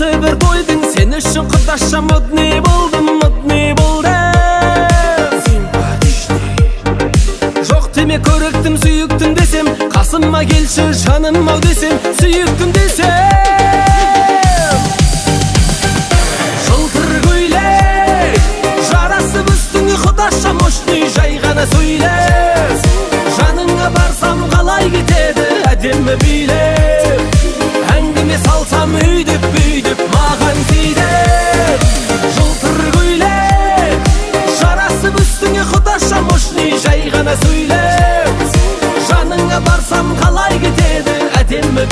Осы бір тойдың сен үшін құдаша модный болдым, модный болдым. Жоқ деме көріктім, сүйіктім десем, қасыма келші жаным ау десем, сүйіктім десем. Жылтыр көйлек жарасып үстіңе құдаша мощный, жай ғана сөйлес. Жаныңа барсам қалай кетеді әдемі биле.